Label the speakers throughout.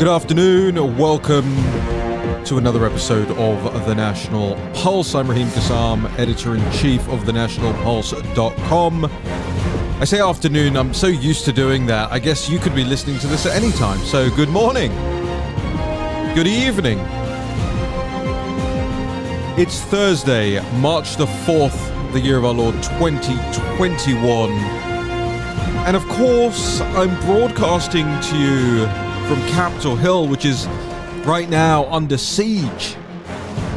Speaker 1: Good afternoon. Welcome to another episode of The National Pulse. I'm Raheem Kassam, editor-in-chief of thenationalpulse.com. I say afternoon, I'm so used to doing that. I guess you could be listening to this at any time. So good morning. Good evening. It's Thursday, March the 4th, the year of our Lord 2021. And of course, I'm broadcasting to you from Capitol Hill, which is right now under siege.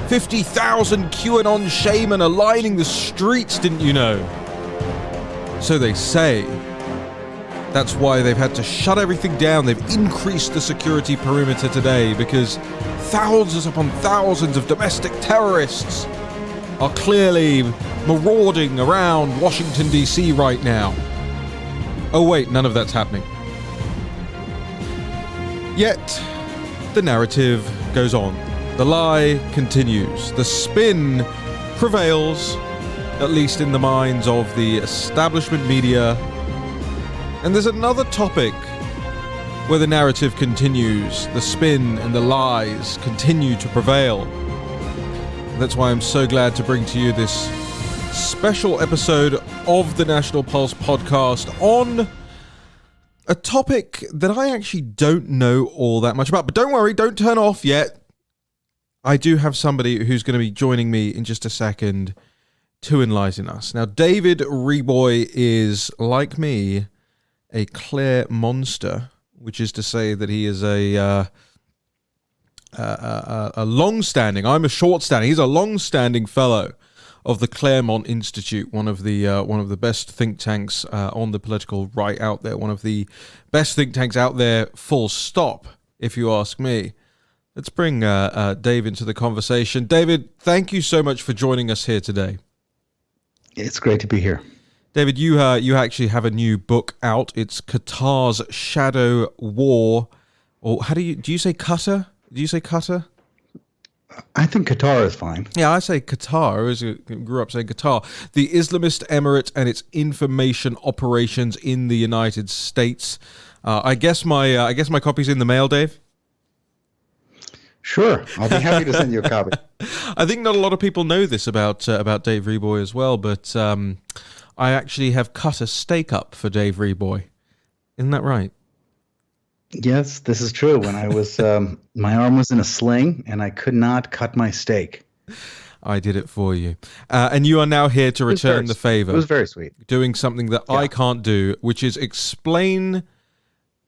Speaker 1: 50,000 QAnon shaman are lining the streets, didn't you know? So they say. That's why they've had to shut everything down. They've increased the security perimeter today because thousands upon thousands of domestic terrorists are clearly marauding around Washington, D.C. right now. Oh wait, none of that's happening. Yet, the narrative goes on. The lie continues. The spin prevails, at least in the minds of the establishment media. And there's another topic where the narrative continues. The spin and the lies continue to prevail. And that's why I'm so glad to bring to you this special episode of the National Pulse podcast on a topic that I actually don't know all that much about. But don't worry, don't turn off yet. I do have somebody who's going to be joining me in just a second to enlighten us. Now, David Reaboi is, like me, a Claire monster, which is to say that he is a long-standing, I'm a short-standing, he's a long-standing fellow of the Claremont Institute, one of the best think tanks on the political right out there, one of the best think tanks out there, full stop, if you ask me. Let's bring Dave into the conversation. David, thank you so much for joining us here today.
Speaker 2: It's great to be here.
Speaker 1: David, you actually have a new book out. It's Qatar's Shadow War, or do you say Qatar? Do you say Qatar?
Speaker 2: I think Qatar is fine.
Speaker 1: Yeah, I say Qatar. I grew up saying Qatar. The Islamist Emirate and its information operations in the United States. I guess my copy's in the mail, Dave.
Speaker 2: Sure, I'll be happy to send you a copy.
Speaker 1: I think not a lot of people know this about Dave Reaboi as well, but I actually have cut a steak up for Dave Reaboi. Isn't that right?
Speaker 2: Yes, this is true. When I was, my arm was in a sling and I could not cut my steak.
Speaker 1: I did it for you. And you are now here to return the favor.
Speaker 2: It was very sweet.
Speaker 1: Doing something that I can't do, which is explain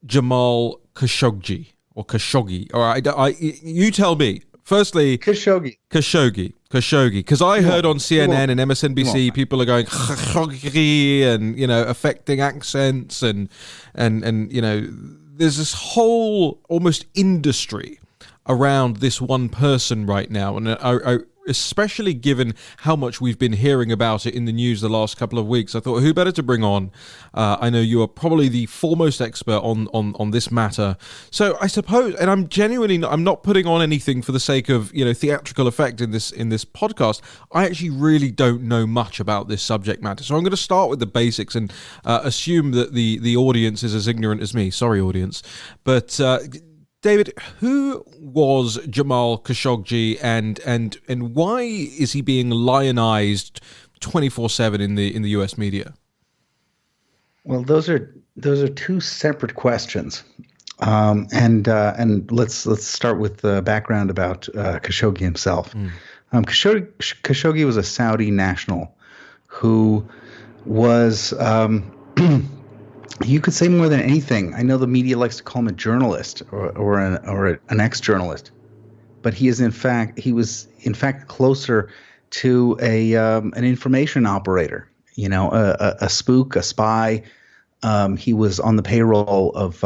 Speaker 1: Jamal Khashoggi, or Khashoggi. All right, you tell me. Firstly,
Speaker 2: Khashoggi.
Speaker 1: Because I heard on CNN and MSNBC people are going Khashoggi and, affecting accents and there's this whole almost industry around this one person right now. And I especially given how much we've been hearing about it in the news the last couple of weeks, I thought, who better to bring on? I know you are probably the foremost expert on this matter. So I suppose, and I'm not putting on anything for the sake of, theatrical effect in this podcast. I actually really don't know much about this subject matter. So I'm going to start with the basics and assume that the audience is as ignorant as me. Sorry, audience. But David, who was Jamal Khashoggi and why is he being lionized 24/7 in the US media?
Speaker 2: Well, those are two separate questions. And let's start with the background about Khashoggi himself. Khashoggi was a Saudi national who was you could say more than anything. I know the media likes to call him a journalist or an ex-journalist, but he was in fact closer to an information operator. A spook, a spy. He was on the payroll of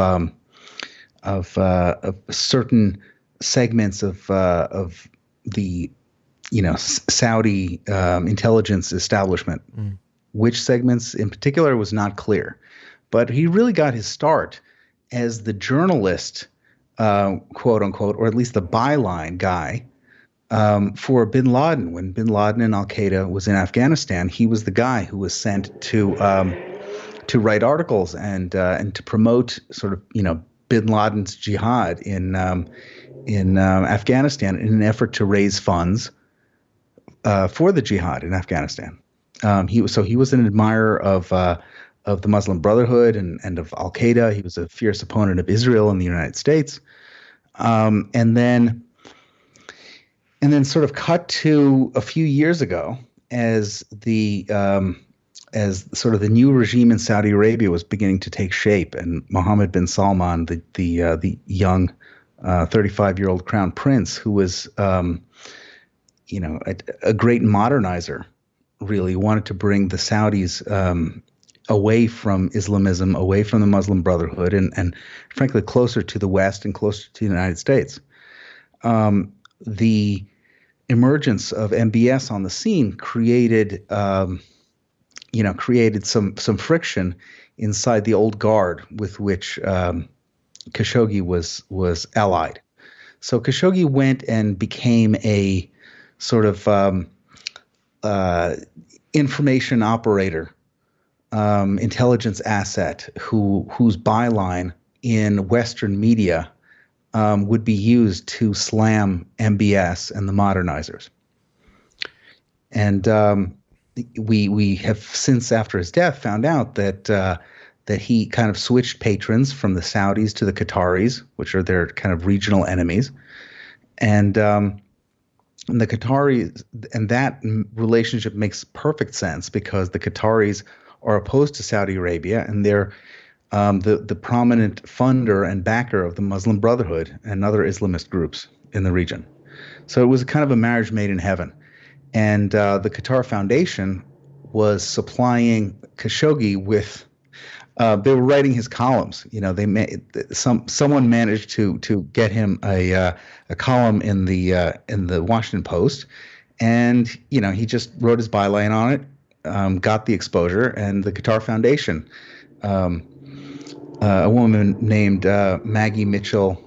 Speaker 2: certain segments of the Saudi intelligence establishment. Which segments in particular was not clear. But he really got his start as the journalist, quote unquote, or at least the byline guy for bin Laden. When bin Laden and al-Qaeda was in Afghanistan, he was the guy who was sent to write articles and to promote sort of, Bin Laden's jihad in Afghanistan in an effort to raise funds for the jihad in Afghanistan. He was an admirer of the Muslim Brotherhood and of Al Qaeda. He was a fierce opponent of Israel and the United States. And then sort of cut to a few years ago as sort of the new regime in Saudi Arabia was beginning to take shape, and Mohammed bin Salman, the young 35-year-old crown prince, who was a great modernizer, really wanted to bring the Saudis away from Islamism, away from the Muslim Brotherhood, and frankly closer to the West and closer to the United States. The emergence of MBS on the scene created some friction inside the old guard with which Khashoggi was allied. So Khashoggi went and became a sort of information operator, intelligence asset whose byline in Western media would be used to slam MBS and the modernizers. And we have since, after his death, found out that he kind of switched patrons from the Saudis to the Qataris, which are their kind of regional enemies, and the Qataris, and that relationship makes perfect sense because the Qataris are opposed to Saudi Arabia, and they're the prominent funder and backer of the Muslim Brotherhood and other Islamist groups in the region. So it was kind of a marriage made in heaven. And the Qatar Foundation was supplying Khashoggi with. They were writing his columns. Someone managed to get him a column in the Washington Post, and he just wrote his byline on it, got the exposure, and the Qatar Foundation, a woman named Maggie Mitchell,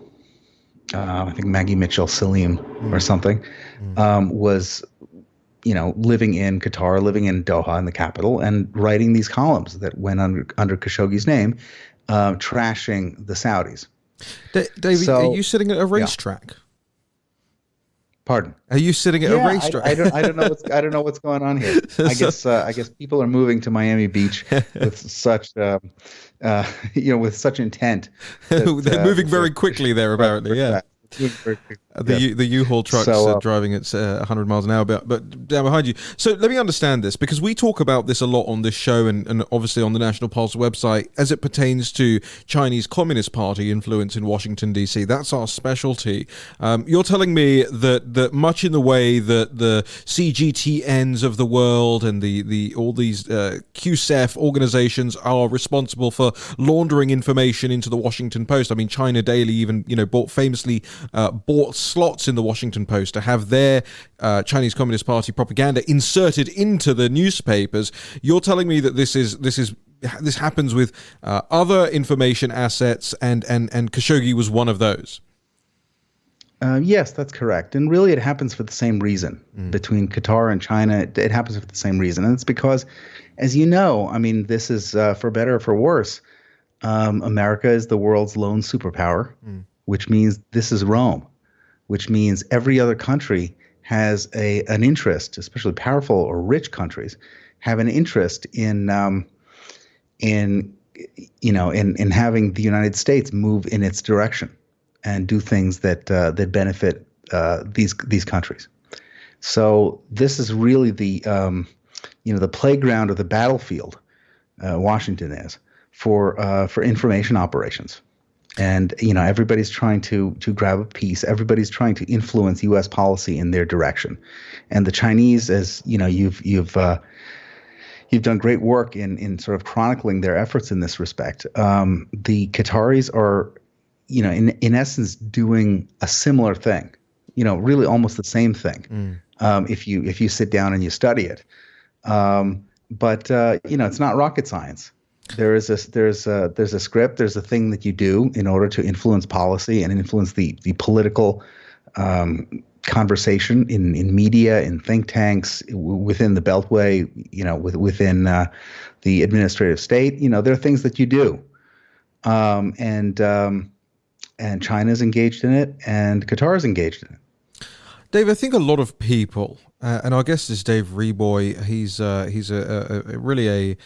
Speaker 2: I think Maggie Mitchell Salim or something, was living in Qatar, living in Doha, in the capital, and writing these columns that went under Khashoggi's name, trashing the Saudis.
Speaker 1: David, are you sitting at a racetrack?
Speaker 2: Yeah. Pardon?
Speaker 1: Are you sitting at a racetrack?
Speaker 2: I don't know what's going on here. I guess people are moving to Miami Beach with such with such intent.
Speaker 1: They're moving very quickly there, apparently. Yeah. The U-Haul trucks driving at 100 miles an hour, but down behind you. So let me understand this, because we talk about this a lot on this show and obviously on the National Pulse website as it pertains to Chinese Communist Party influence in Washington, D.C. That's our specialty. You're telling me that much in the way that the CGTNs of the world and the all these QSEF organizations are responsible for laundering information into the Washington Post. I mean, China Daily even famously bought slots in the Washington Post to have their Chinese Communist Party propaganda inserted into the newspapers. You're telling me that this happens with other information assets, and Khashoggi was one of those.
Speaker 2: Yes, that's correct. And really, it happens for the same reason. Between Qatar and China, it happens for the same reason. And it's because, as you know, I mean, this is for better or for worse, America is the world's lone superpower. Which means this is Rome, which means every other country has an interest, especially powerful or rich countries, have an interest in having the United States move in its direction and do things that benefit these countries. So this is really the playground or the battlefield, Washington is for information operations. And everybody's trying to grab a piece. Everybody's trying to influence U.S. policy in their direction. And the Chinese, as you've done great work in sort of chronicling their efforts in this respect. The Qataris are, in essence, doing a similar thing. Really almost the same thing. If you sit down and you study it. But it's not rocket science. There's a script. There's a thing that you do in order to influence policy and influence the political conversation in media, in think tanks, within the Beltway, within the administrative state. There are things that you do, and and China's engaged in it, and Qatar is engaged in it.
Speaker 1: Dave, I think a lot of people, and our guest is Dave Reaboi. He's really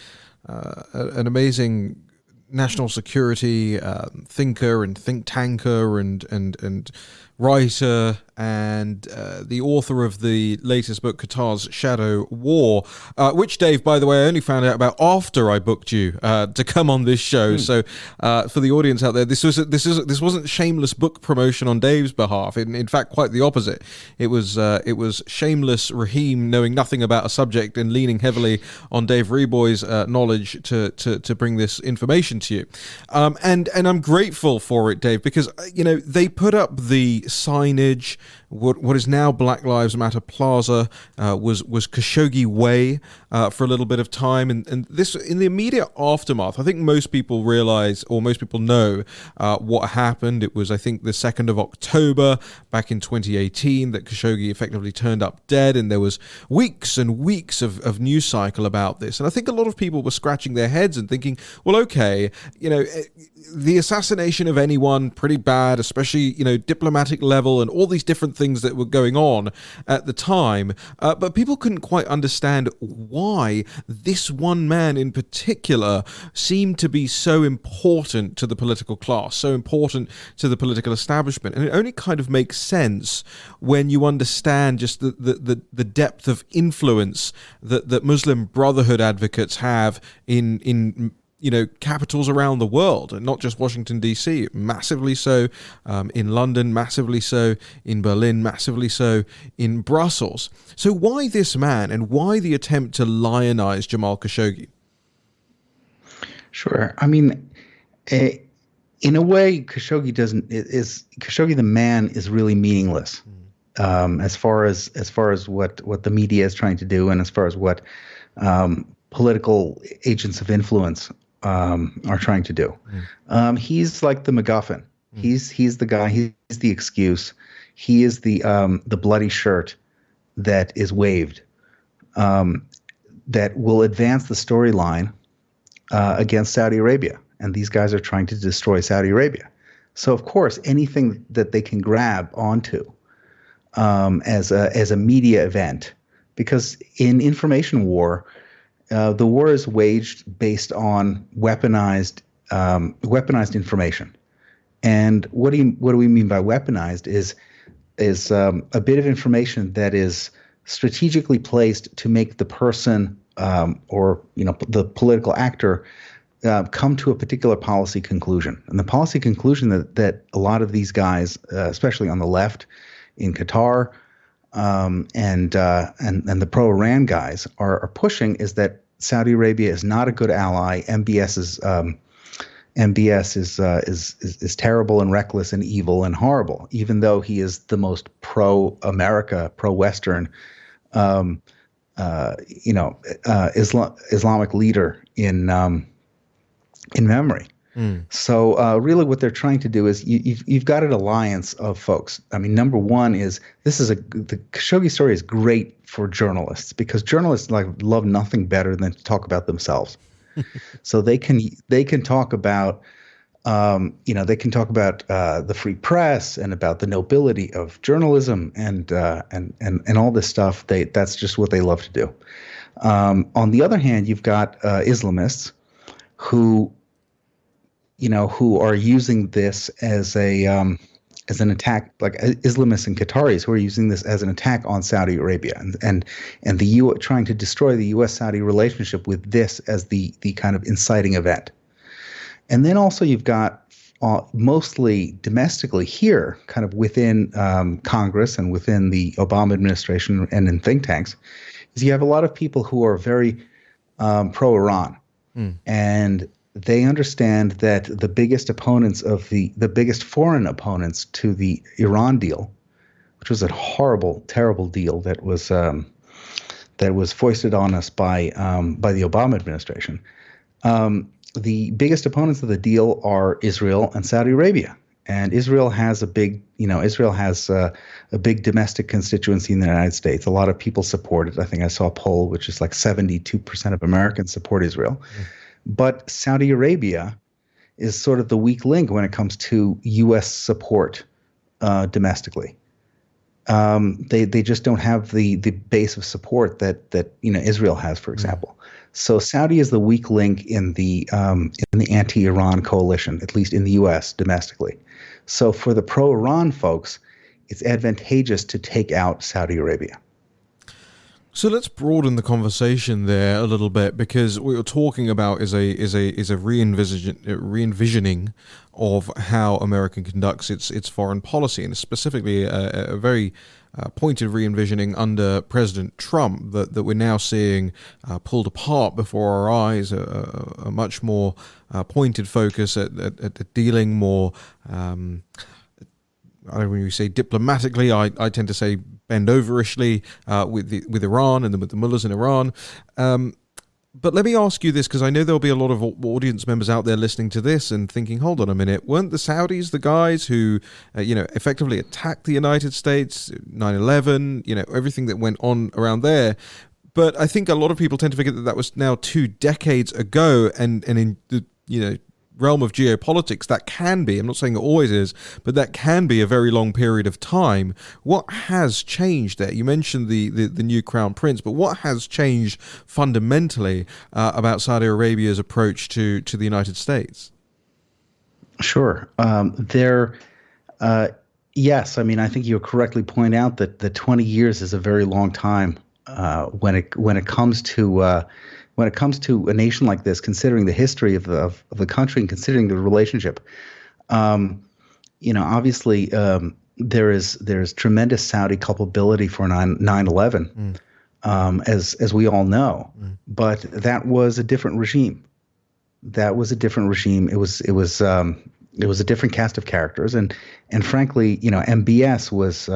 Speaker 1: an amazing national security thinker and think tanker and writer, and the author of the latest book, Qatar's Shadow War, which, Dave, by the way, I only found out about after I booked you to come on this show. So for the audience out there, this wasn't shameless book promotion on Dave's behalf. In fact, quite the opposite. It was shameless Raheem knowing nothing about a subject and leaning heavily on Dave Reaboy's knowledge to bring this information to you. And I'm grateful for it, Dave, because they put up the signage. What is now Black Lives Matter Plaza was Khashoggi Way for a little bit of time, and this in the immediate aftermath. I think most people realize, or most people know, what happened. It was, I think, the 2nd of October back in 2018 that Khashoggi effectively turned up dead, and there was weeks and weeks of news cycle about this. And I think a lot of people were scratching their heads and thinking, well, okay, the assassination of anyone, pretty bad, especially, diplomatic level and all these different things that were going on at the time. But people couldn't quite understand why this one man in particular seemed to be so important to the political class, so important to the political establishment. And it only kind of makes sense when you understand just the depth of influence that Muslim Brotherhood advocates have in capitals around the world, and not just Washington, D.C., massively so in London, massively so in Berlin, massively so in Brussels. So why this man, and why the attempt to lionize Jamal Khashoggi?
Speaker 2: Sure. I mean, in a way, Khashoggi the man is really meaningless as far as what the media is trying to do, and as far as what political agents of influence are trying to do. He's like the MacGuffin. He's the guy. He's the excuse. He is the bloody shirt that is waved, that will advance the storyline against Saudi Arabia. And these guys are trying to destroy Saudi Arabia. So of course, anything that they can grab onto as a media event, because in information war, the war is waged based on weaponized information. And what do we mean by weaponized is a bit of information that is strategically placed to make the person or the political actor come to a particular policy conclusion. And the policy conclusion that a lot of these guys, especially on the left in Qatar, and the pro-Iran guys are pushing is that Saudi Arabia is not a good ally. MBS is terrible and reckless and evil and horrible, even though he is the most pro-America, pro-Western, Islamic leader in memory. So really what they're trying to do is you've got an alliance of folks. I mean, number one is the Khashoggi story is great for journalists, because journalists love nothing better than to talk about themselves. So they can talk about the free press and about the nobility of journalism and all this stuff. That's just what they love to do. On the other hand, you've got Islamists who are using this as an attack, like Islamists and Qataris who are using this as an attack on Saudi Arabia and trying to destroy the U.S.-Saudi relationship with this as the kind of inciting event. And then also you've got mostly domestically here, kind of within Congress and within the Obama administration and in think tanks, is you have a lot of people who are very pro-Iran. And they understand that the biggest opponents of the biggest foreign opponents to the Iran deal, which was a horrible, terrible deal that was foisted on us by the Obama administration. The biggest opponents of the deal are Israel and Saudi Arabia. And Israel has a big domestic constituency in the United States. A lot of people support it. I think I saw a poll which is like 72% of Americans support Israel. But Saudi Arabia is sort of the weak link when it comes to U.S. support domestically. They just don't have the base of support that Israel has, for example. So Saudi is the weak link in the anti-Iran coalition, at least in the U.S. domestically. So for the pro-Iran folks, it's advantageous to take out Saudi Arabia.
Speaker 1: So let's broaden the conversation there a little bit, because what you're talking about is a re-envisioning of how America conducts its foreign policy, and specifically a very pointed re-envisioning under President Trump that we're now seeing pulled apart before our eyes. A much more pointed focus at dealing more. When you say diplomatically, I tend to say bend overishly with Iran and with the mullahs in Iran. But let me ask you this, because I know there'll be a lot of audience members out there listening to this and thinking, hold on a minute, weren't the Saudis the guys who, effectively attacked the United States, 9/11, everything that went on around there? But I think a lot of people tend to forget that was now 2 decades ago, and in the, realm of geopolitics, that can be, I'm not saying it always is, but that can be a very long period of time. What has changed there? You mentioned the new crown prince, but what has changed fundamentally about Saudi Arabia's approach to the United States?
Speaker 2: Sure. Yes, I mean, I think you correctly point out that the 20 years is a very long time when it comes to a nation like this, considering the history of the country and considering the relationship. Obviously, there's tremendous Saudi culpability for 9/11, as we all know. But that was a different regime. It was a different cast of characters, and frankly, MBS was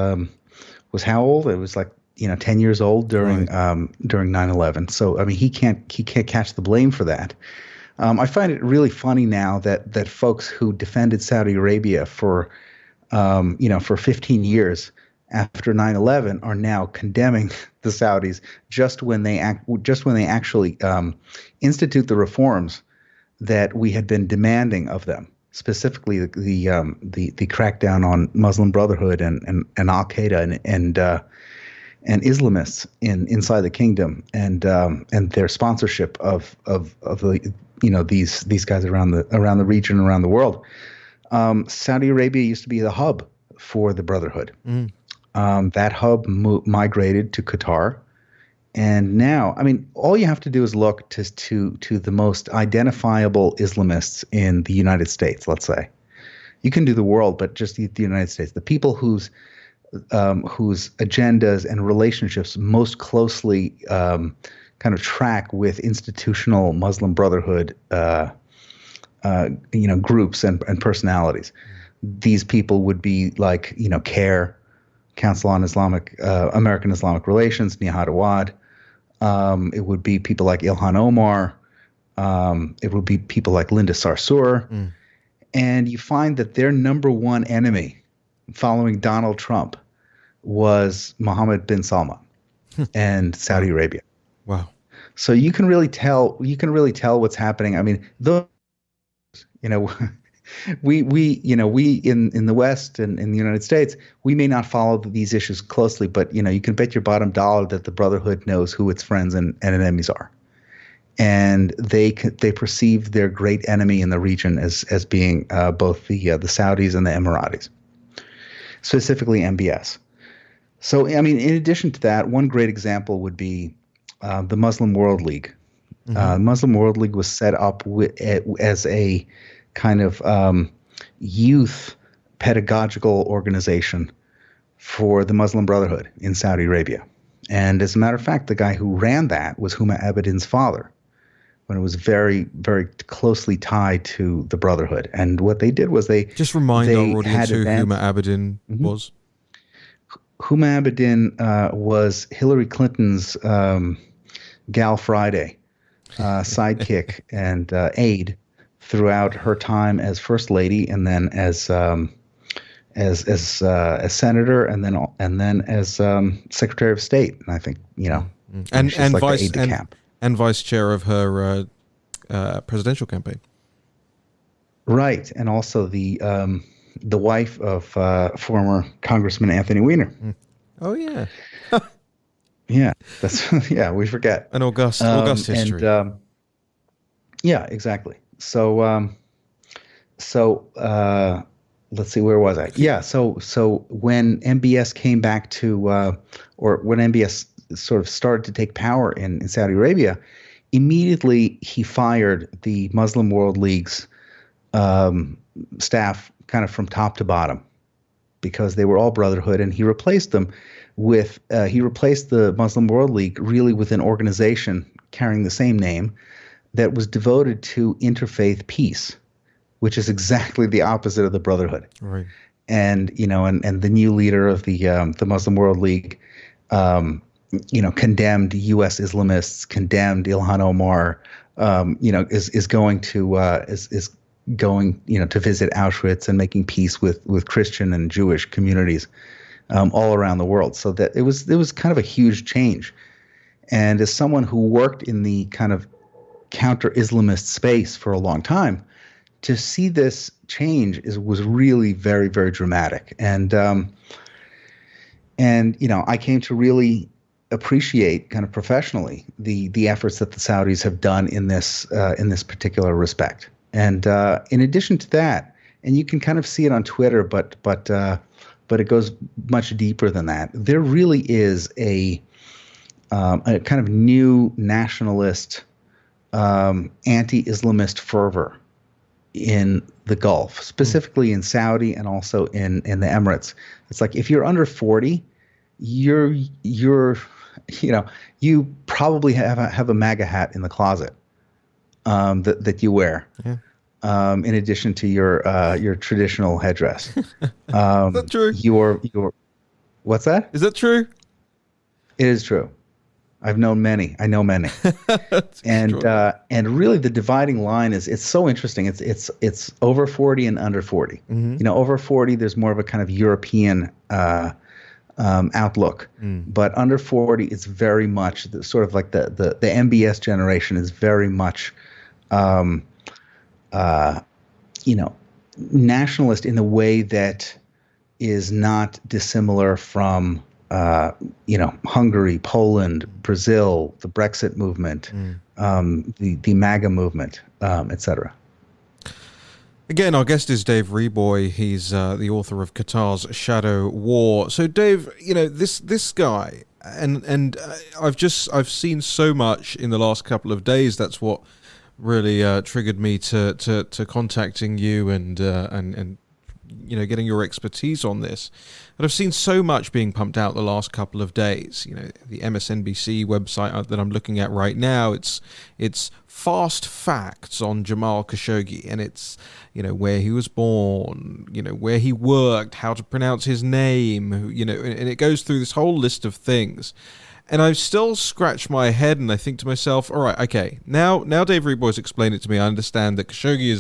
Speaker 2: how old? It was like 10 years old during 9/11. So I mean, he can't catch the blame for that. I find it really funny now that folks who defended Saudi Arabia for 15 years after 9/11 are now condemning the Saudis just when they actually institute the reforms that we had been demanding of them, specifically the crackdown on Muslim Brotherhood and Al Qaeda and Islamists inside the kingdom, and their sponsorship of the these guys around the region, around the world. Saudi Arabia used to be the hub for the Brotherhood. That hub migrated to Qatar, and now, I mean, all you have to do is look to the most identifiable Islamists in the United States. Let's say, you can do the world, but just the United States, the people whose agendas and relationships most closely kind of track with institutional Muslim Brotherhood, groups and personalities. These people would be like, CARE, Council on American Islamic Relations, Nihad Awad. It would be people like Ilhan Omar. It would be people like Linda Sarsour. And you find that their number one enemy following Donald Trump was Mohammed bin Salman and Saudi Arabia.
Speaker 1: Wow. So
Speaker 2: you can really tell what's happening. I mean, we in the West and in the United States, we may not follow these issues closely, but you can bet your bottom dollar that the Brotherhood knows who its friends and enemies are. And they perceive their great enemy in the region as being both the Saudis and the Emiratis, specifically MBS. So, I mean, in addition to that, one great example would be the Muslim World League. Muslim World League was set up as a kind of youth pedagogical organization for the Muslim Brotherhood in Saudi Arabia. And as a matter of fact, the guy who ran that was Huma Abedin's father, when it was very, very closely tied to the Brotherhood. And what they did was they
Speaker 1: just remind our audience who Huma Abedin was.
Speaker 2: Huma Abedin was Hillary Clinton's Gal Friday sidekick and aide throughout her time as First Lady, and then as senator, and then as Secretary of State. And I think
Speaker 1: and
Speaker 2: like
Speaker 1: vice
Speaker 2: aide de camp.
Speaker 1: And vice chair of her presidential campaign.
Speaker 2: Right, and also the wife of former Congressman Anthony Weiner.
Speaker 1: Oh yeah,
Speaker 2: Yeah, that's yeah, we forget.
Speaker 1: an august
Speaker 2: And
Speaker 1: history.
Speaker 2: yeah, exactly. So let's see, where was I? Yeah, so when MBS came back to, or when MBS sort of started to take power in Saudi Arabia, immediately he fired the Muslim World League's staff kind of from top to bottom because they were all brotherhood, and he replaced them with he replaced the Muslim World League really with an organization carrying the same name that was devoted to interfaith peace, which is exactly the opposite of the brotherhood.
Speaker 1: Right.
Speaker 2: And and the new leader of the Muslim World League, condemned U.S. Islamists, condemned Ilhan Omar, is going to to visit Auschwitz and making peace with Christian and Jewish communities all around the world. So that it was kind of a huge change. And as someone who worked in the kind of counter-Islamist space for a long time, to see this change was really very, very dramatic. And I came to really appreciate kind of professionally the efforts that the Saudis have done in this particular respect. And in addition to that, and you can kind of see it on Twitter, but it goes much deeper than that. There really is a kind of new nationalist, anti-Islamist fervor in the Gulf, specifically in Saudi and also in the Emirates. It's like if you're under 40, you probably have a MAGA hat in the closet that you wear.
Speaker 1: Yeah.
Speaker 2: In addition to your traditional headdress.
Speaker 1: Is that true?
Speaker 2: What's that?
Speaker 1: Is that true?
Speaker 2: It is true. I've known many. I know many. And really the dividing line it's so interesting. It's over 40 and under 40.
Speaker 1: Mm-hmm.
Speaker 2: Over 40 there's more of a kind of European outlook. But under 40 it's very much sort of like the MBS generation is very much nationalist in the way that is not dissimilar from Hungary, Poland, Brazil, the Brexit movement, the MAGA movement, etc.
Speaker 1: Again, our guest is Dave Reaboi. He's the author of Qatar's Shadow War. So, Dave, this guy, and I've seen so much in the last couple of days. That's what really triggered me to contacting you and getting your expertise on this. And I've seen so much being pumped out the last couple of days. The MSNBC website that I'm looking at right now, it's fast facts on Jamal Khashoggi, and it's where he was born, where he worked, how to pronounce his name, and it goes through this whole list of things. And I still scratch my head and I think to myself, all right, okay, now Dave Reaboy's explained it to me. I understand that Khashoggi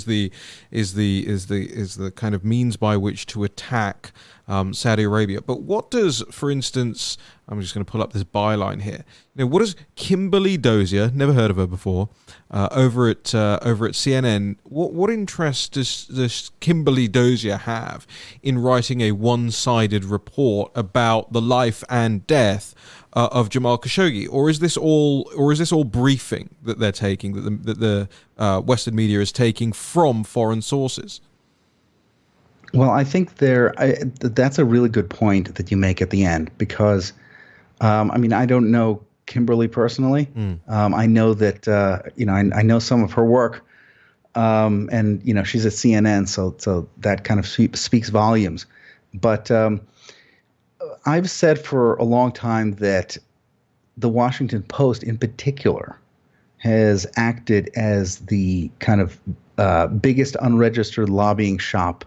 Speaker 1: is the kind of means by which to attack Saudi Arabia. But what does, for instance, I'm just going to pull up this byline here. What does Kimberly Dozier, never heard of her before, over at CNN, what interest does Kimberly Dozier have in writing a one-sided report about the life and death of Jamal Khashoggi, or is this all briefing that they're taking, that the Western media is taking from foreign sources?
Speaker 2: Well, I think that's a really good point that you make at the end, because I don't know Kimberly personally. I know that I know some of her work, and she's at CNN, so that kind of speaks volumes. But I've said for a long time that the Washington Post in particular has acted as the kind of biggest unregistered lobbying shop,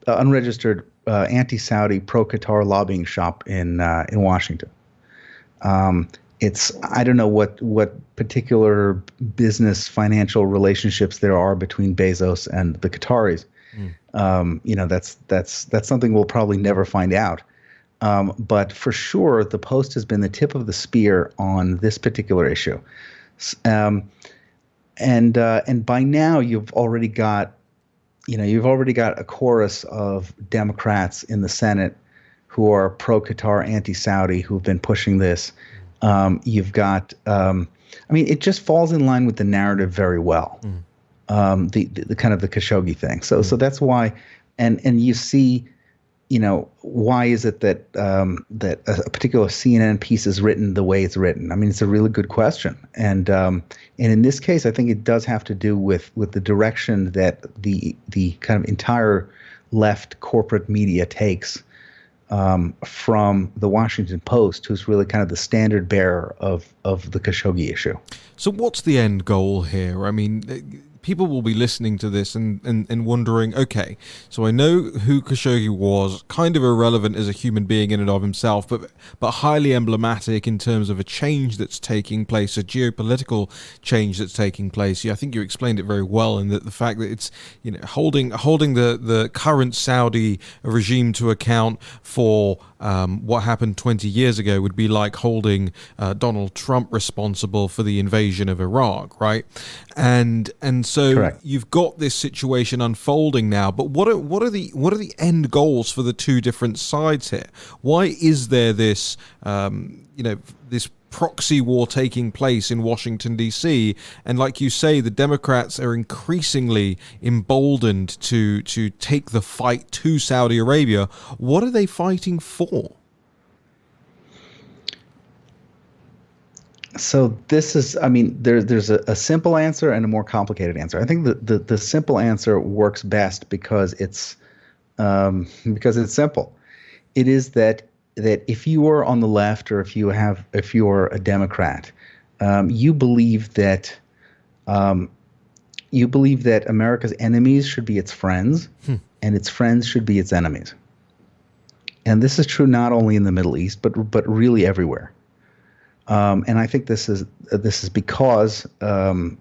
Speaker 2: unregistered anti-Saudi, pro-Qatar lobbying shop in Washington. I don't know what particular business financial relationships there are between Bezos and the Qataris. That's something we'll probably never find out. But for sure, the Post has been the tip of the spear on this particular issue. And by now, you've already got you've already got a chorus of Democrats in the Senate who are pro-Qatar, anti-Saudi, who've been pushing this. You've got, I mean, it just falls in line with the narrative very well. The kind of the Khashoggi thing. So that's why, and you see, why is it that that a particular CNN piece is written the way it's written? I mean, it's a really good question, and in this case, I think it does have to do with the direction that the kind of entire left corporate media takes from the Washington Post, who's really kind of the standard bearer of the Khashoggi issue.
Speaker 1: So what's the end goal here? I mean, people will be listening to this and wondering, okay, so I know who Khashoggi was, kind of irrelevant as a human being in and of himself, but highly emblematic in terms of a change that's taking place, a geopolitical change that's taking place. Yeah, I think you explained it very well, in that the fact that it's, holding the current Saudi regime to account for what happened 20 years ago would be like holding Donald Trump responsible for the invasion of Iraq, right? And so
Speaker 2: Correct.
Speaker 1: You've got this situation unfolding now. But what are the end goals for the two different sides here? Why is there this this proxy war taking place in Washington, D.C.? And like you say, the Democrats are increasingly emboldened to take the fight to Saudi Arabia. What are they fighting for?
Speaker 2: So this is, I mean, there's a simple answer and a more complicated answer. I think the simple answer works best because it's simple. It is that if you are on the left, or if you're a Democrat, you believe that America's enemies should be its friends, and its friends should be its enemies. And this is true not only in the Middle East, but really everywhere. And I think this is because the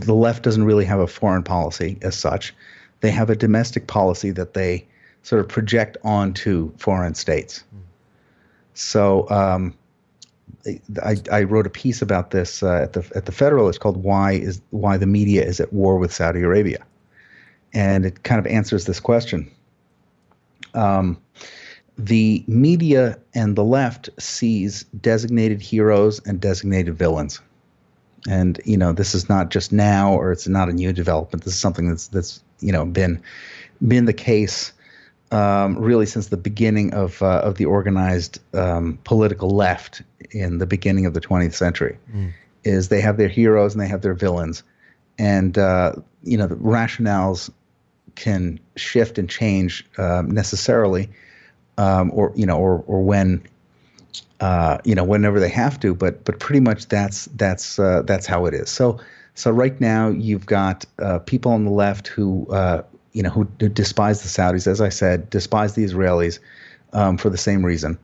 Speaker 2: left doesn't really have a foreign policy as such. They have a domestic policy that they sort of project onto foreign states. So I wrote a piece about this at the Federalist called "Why the Media is at War with Saudi Arabia," and it kind of answers this question. The media and the left sees designated heroes and designated villains. And, this is not just now, or it's not a new development. This is something that's been the case really since the beginning of the organized political left in the beginning of the 20th century. Is they have their heroes and they have their villains. And, the rationales can shift and change necessarily. Or when, whenever they have to, but pretty much that's how it is. So right now you've got people on the left who despise the Saudis, as I said, despise the Israelis for the same reason,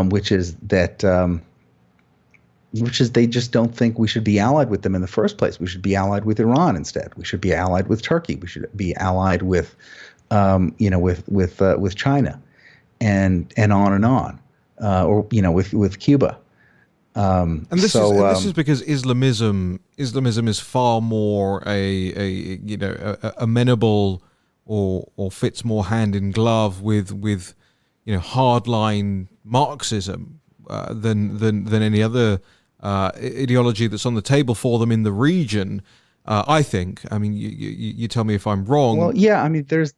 Speaker 2: which is they just don't think we should be allied with them in the first place. We should be allied with Iran instead. We should be allied with Turkey. We should be allied with China. And on, with Cuba,
Speaker 1: and this is because Islamism is far more amenable or fits more hand in glove with hardline Marxism than any other ideology that's on the table for them in the region. I think. I mean, you tell me if I'm wrong.
Speaker 2: Well, yeah. I mean, there's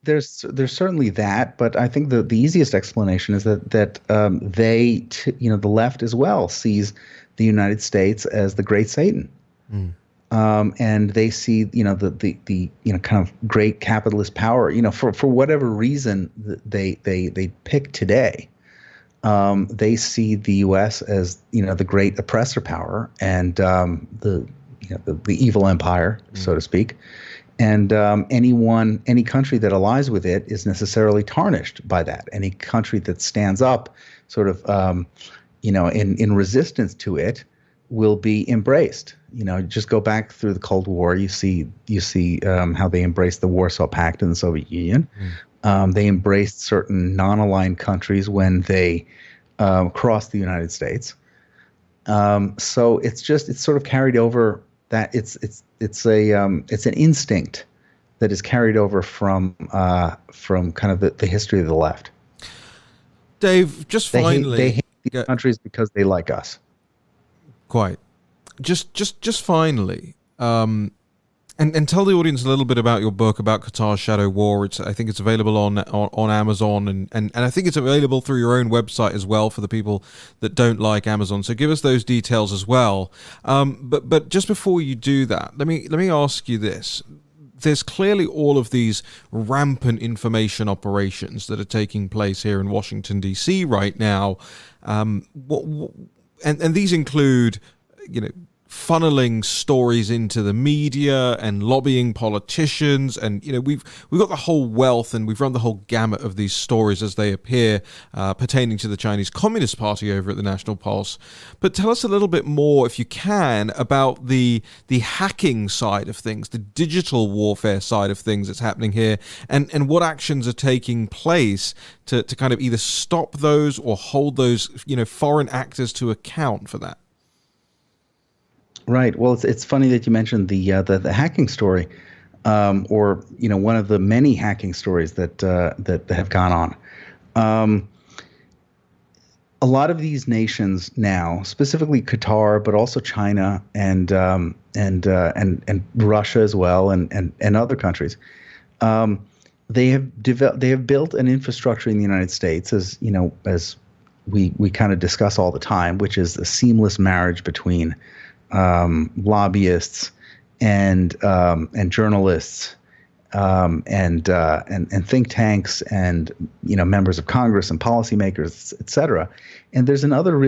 Speaker 2: certainly that, but I think the easiest explanation is that the left as well sees the United States as the great Satan, and they see the kind of great capitalist power. For whatever reason they pick today, they see the U.S. as the great oppressor power and the evil empire, so to speak, and any country that allies with it is necessarily tarnished by that. Any country that stands up, sort of, in resistance to it, will be embraced. Just go back through the Cold War. You see how they embraced the Warsaw Pact and the Soviet Union. They embraced certain non-aligned countries when they crossed the United States. So it's sort of carried over. That it's an instinct that is carried over from kind of the history of the left.
Speaker 1: Dave, just finally,
Speaker 2: they hate these countries because they like us.
Speaker 1: Quite. Just finally, and tell the audience a little bit about your book about Qatar's shadow war. I think it's available on Amazon, and I think it's available through your own website as well for the people that don't like Amazon. So give us those details as well. But just before you do that, let me ask you this. There's clearly all of these rampant information operations that are taking place here in Washington, D.C. right now. And these include, funneling stories into the media and lobbying politicians, and we've got the whole wealth, and we've run the whole gamut of these stories as they appear pertaining to the Chinese Communist Party over at the National Pulse. But tell us a little bit more, if you can, about the hacking side of things, the digital warfare side of things that's happening here, and what actions are taking place to kind of either stop those or hold those foreign actors to account for that.
Speaker 2: Right. Well, it's funny that you mentioned the hacking story, or one of the many hacking stories that have gone on. A lot of these nations now, specifically Qatar, but also China and Russia as well, and other countries, they have built an infrastructure in the United States, as we kind of discuss all the time, which is a seamless marriage between lobbyists and journalists and think tanks and members of Congress and policymakers, et cetera. And there's another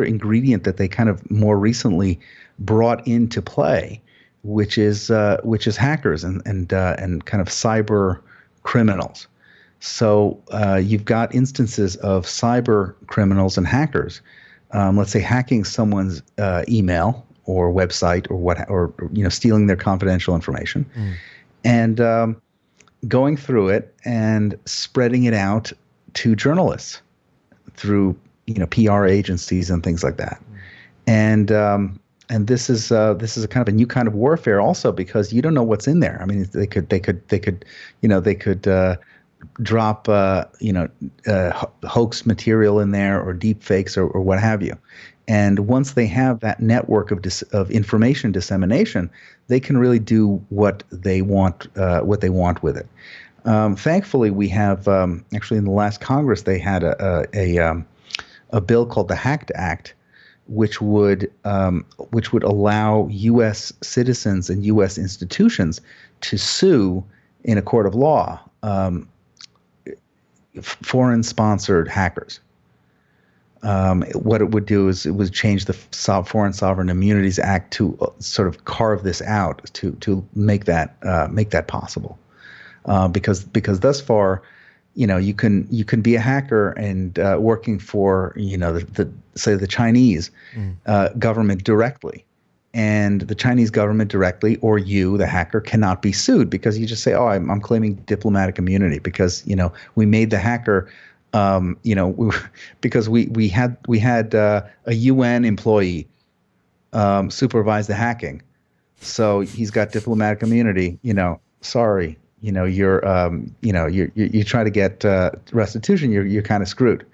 Speaker 2: ingredient that they kind of more recently brought into play, which is hackers and kind of cyber criminals. So you've got instances of cyber criminals and hackers. Let's say hacking someone's email or website or stealing their confidential information, and going through it and spreading it out to journalists through PR agencies and things like that. And this is a kind of a new kind of warfare also, because you don't know what's in there. I mean, they could drop hoax material in there, or deep fakes, or what have you. And once they have that network of information dissemination, they can really do what they want with it. Thankfully, we have actually in the last Congress they had a bill called the HACT Act, which would allow U.S. citizens and U.S. institutions to sue in a court of law foreign-sponsored hackers. What it would do is it would change the Foreign Sovereign Immunities Act to sort of carve this out to make that possible. Because thus far, you can be a hacker and working for the Chinese government directly. And the Chinese government directly, or you, the hacker, cannot be sued, because you just say, "Oh, I'm claiming diplomatic immunity because we made the hacker, because we had a UN employee supervise the hacking, so he's got diplomatic immunity. Sorry, you're trying to get restitution. You're kind of screwed."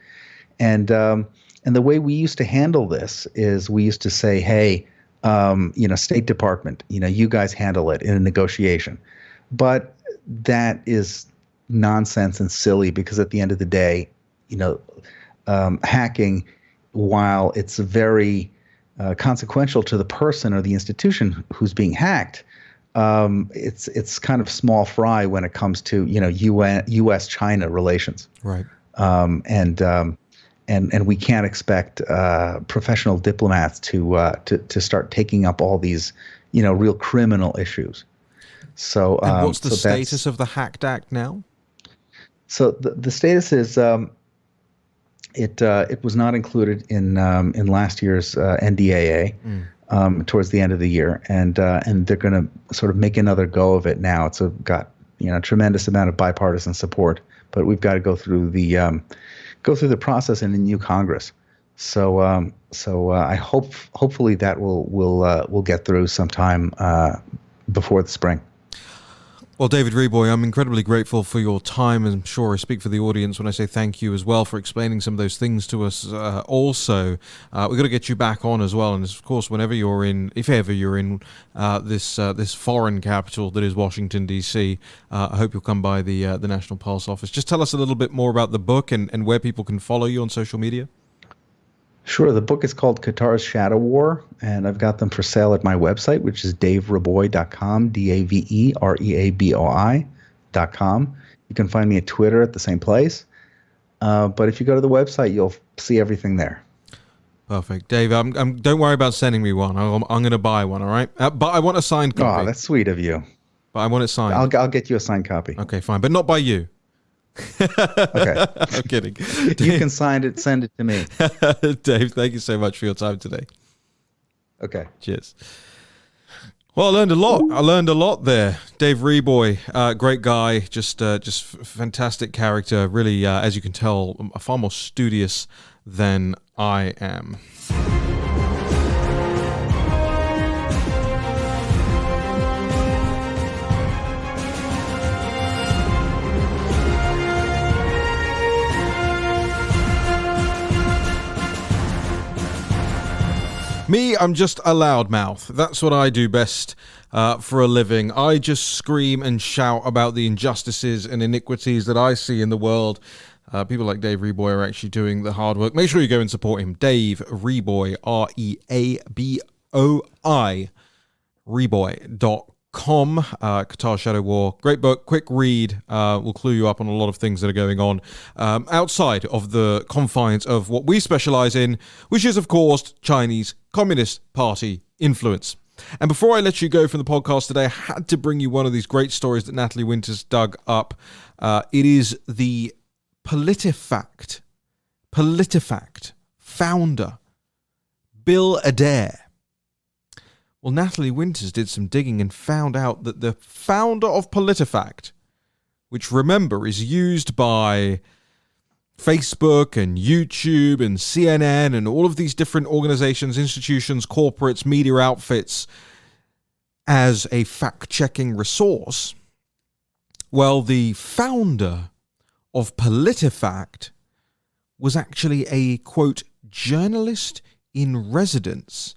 Speaker 2: And the way we used to handle this is we used to say, "Hey, State Department, you guys handle it in a negotiation." But that is nonsense and silly, because at the end of the day, hacking, while it's very consequential to the person or the institution who's being hacked, it's kind of small fry when it comes to U.S.-China relations.
Speaker 1: Right.
Speaker 2: And we can't expect professional diplomats to start taking up all these real criminal issues. So
Speaker 1: and what's the status of the HACT Act now?
Speaker 2: So the status is it was not included in last year's NDAA towards the end of the year, and they're going to sort of make another go of it now. It's got a tremendous amount of bipartisan support, but we've got to go through the process in a new Congress. So I hopefully that will get through sometime before the spring.
Speaker 1: Well, David Reaboi, I'm incredibly grateful for your time, and I'm sure I speak for the audience when I say thank you as well for explaining some of those things to us. Also, we've got to get you back on as well, and of course, whenever you're in, if ever you're in this foreign capital that is Washington D.C., I hope you'll come by the National Pulse office. Just tell us a little bit more about the book and where people can follow you on social media.
Speaker 2: Sure. The book is called Qatar's Shadow War, and I've got them for sale at my website, which is davereaboi.com, DaveReaboi.com. You can find me at Twitter at the same place. But if you go to the website, you'll see everything there.
Speaker 1: Perfect. Dave, don't worry about sending me one. I'm going to buy one, all right? But I want a signed copy.
Speaker 2: Oh, that's sweet of you.
Speaker 1: But I want it signed.
Speaker 2: I'll get you a signed copy.
Speaker 1: Okay, fine. But not by you.
Speaker 2: Okay.
Speaker 1: I'm kidding.
Speaker 2: You can sign it, send it to me.
Speaker 1: Dave, thank you so much for your time today.
Speaker 2: Okay.
Speaker 1: Cheers. Well, I learned a lot there. Dave Reaboi, great guy, just fantastic character. Really, as you can tell, far more studious than I am. Me, I'm just a loudmouth. That's what I do best for a living. I just scream and shout about the injustices and iniquities that I see in the world. People like Dave Reaboi are actually doing the hard work. Make sure you go and support him. Dave Reaboi, Reaboi, Reaboi.com. Qatar Shadow War. Great book, quick read. Will clue you up on a lot of things that are going on outside of the confines of what we specialize in, which is, of course, Chinese Communist Party influence. And before I let you go from the podcast today, I had to bring you one of these great stories that Natalie Winters dug up. It is the Politifact founder, Bill Adair. Well, Natalie Winters did some digging and found out that the founder of Politifact, which, remember, is used by Facebook and YouTube and CNN and all of these different organizations, institutions, corporates, media outfits as a fact-checking resource. Well, the founder of Politifact was actually a, quote, journalist in residence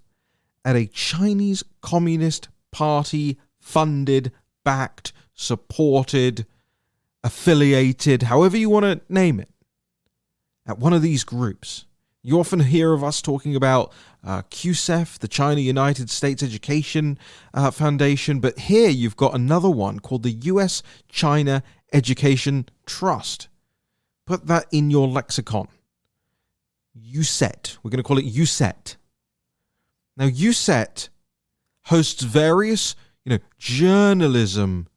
Speaker 1: at a Chinese Communist Party funded, backed, supported, affiliated, however you want to name it, at one of these groups. You often hear of us talking about QSEF, the China United States Education Foundation, but here you've got another one called the U.S. China Education Trust. Put that in your lexicon. USET. We're going to call it USET. Now, USET hosts various, journalism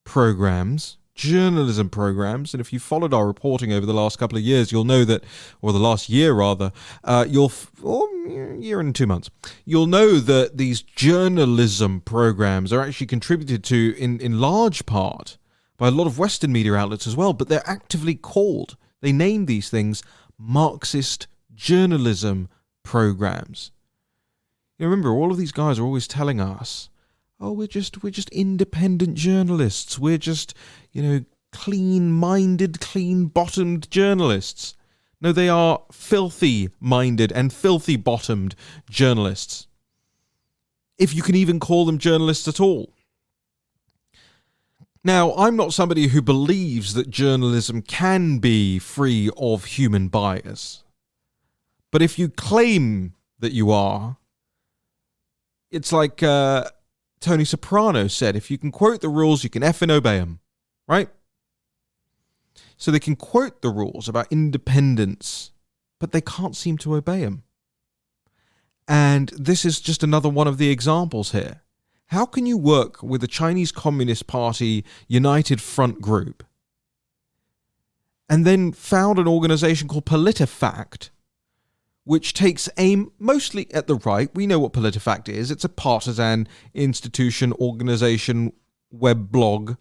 Speaker 1: programs, and if you followed our reporting over the last couple of years, you'll know that, or the last year rather, year and 2 months, you'll know that these journalism programs are actually contributed to in large part by a lot of Western media outlets as well, but they're actively called, they name these things Marxist journalism programs. You remember, all of these guys are always telling us, oh, we're just independent journalists. We're just, clean-minded, clean-bottomed journalists. No, they are filthy-minded and filthy-bottomed journalists. If you can even call them journalists at all. Now, I'm not somebody who believes that journalism can be free of human bias. But if you claim that you are, it's like Tony Soprano said, if you can quote the rules, you can effing obey them, right? So they can quote the rules about independence, but they can't seem to obey them. And this is just another one of the examples here. How can you work with the Chinese Communist Party United Front Group and then found an organization called Politifact, which takes aim mostly at the right? We know what Politifact is. It's a partisan institution, organization, web blog.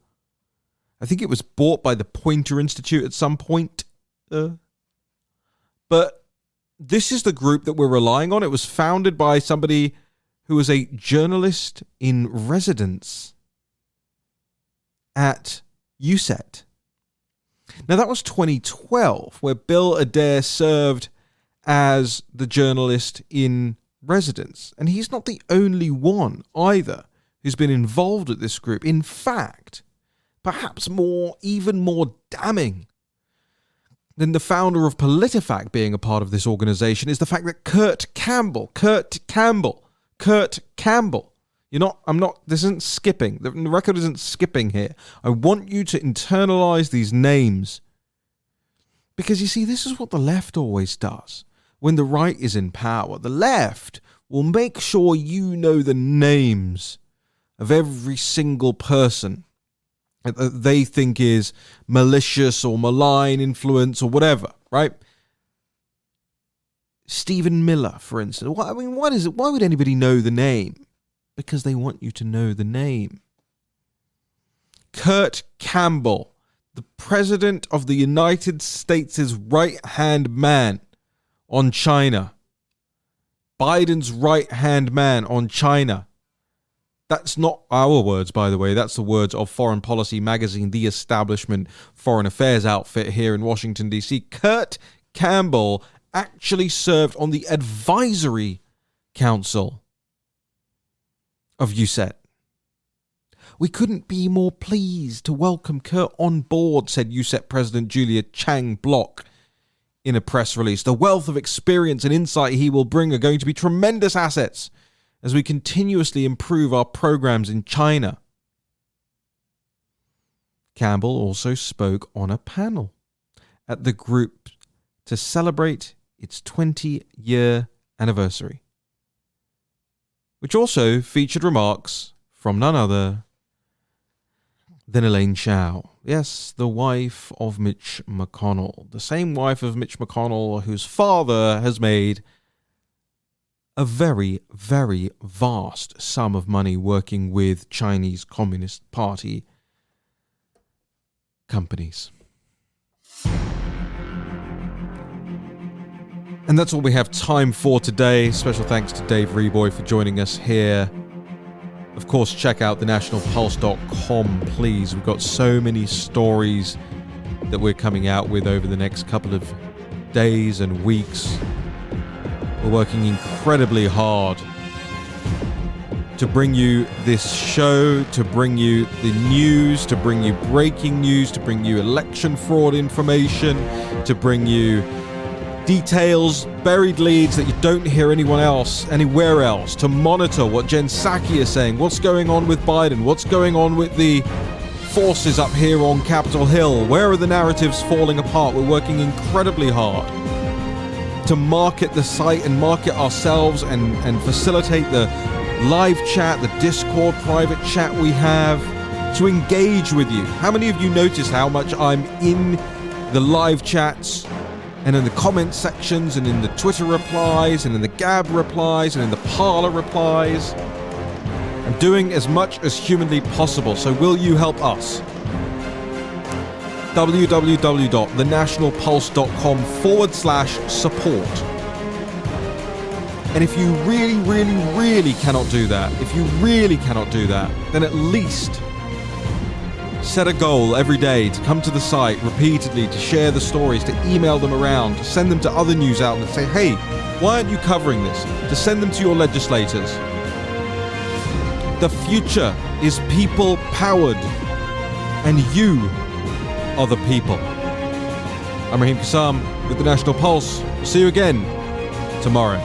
Speaker 1: I think it was bought by the Poynter Institute at some point. But this is the group that we're relying on. It was founded by somebody who was a journalist in residence at USET. Now, that was 2012, where Bill Adair served as the journalist in residence. And he's not the only one either who's been involved with this group. In fact, perhaps even more damning than the founder of Politifact being a part of this organization is the fact that Kurt Campbell, this isn't skipping. The record isn't skipping here. I want you to internalize these names. Because you see, this is what the left always does. When the right is in power, the left will make sure you know the names of every single person that they think is malicious or malign influence or whatever, right? Stephen Miller, for instance. Why would anybody know the name? Because they want you to know the name. Kurt Campbell, the President of the United States' right-hand man on China. Biden's right-hand man on China. That's not our words, by the way. That's the words of Foreign Policy Magazine, the establishment foreign affairs outfit here in Washington, D.C. Kurt Campbell actually served on the advisory council of USET. We couldn't be more pleased to welcome Kurt on board, said USET President Julia Chang Block in a press release. The wealth of experience and insight he will bring are going to be tremendous assets as we continuously improve our programs in China. Campbell also spoke on a panel at the group to celebrate its 20-year anniversary, which also featured remarks from none other than Elaine Chao. Yes, the wife of Mitch McConnell. The same wife of Mitch McConnell whose father has made a very, very vast sum of money working with Chinese Communist Party companies. And that's all we have time for today. Special thanks to Dave Reaboi for joining us here. Of course, check out thenationalpulse.com, please. We've got so many stories that we're coming out with over the next couple of days and weeks. We're working incredibly hard to bring you this show, to bring you the news, to bring you breaking news, to bring you election fraud information, to bring you details, buried leads that you don't hear anywhere else, to monitor what Jen Psaki is saying, what's going on with Biden, what's going on with the forces up here on Capitol Hill, where are the narratives falling apart. We're working incredibly hard to market the site and market ourselves and facilitate the live chat, the Discord private chat we have, to engage with you. How many of you notice how much I'm in the live chats and in the comment sections and in the Twitter replies and in the Gab replies and in the Parler replies? I'm doing as much as humanly possible, so will you help us? www.thenationalpulse.com/support. And if you really cannot do that, then at least set a goal every day to come to the site repeatedly, to share the stories, to email them around, to send them to other news outlets, say, hey, why aren't you covering this? To send them to your legislators. The future is people-powered, and you are the people. I'm Raheem Kassam with The National Pulse. See you again tomorrow.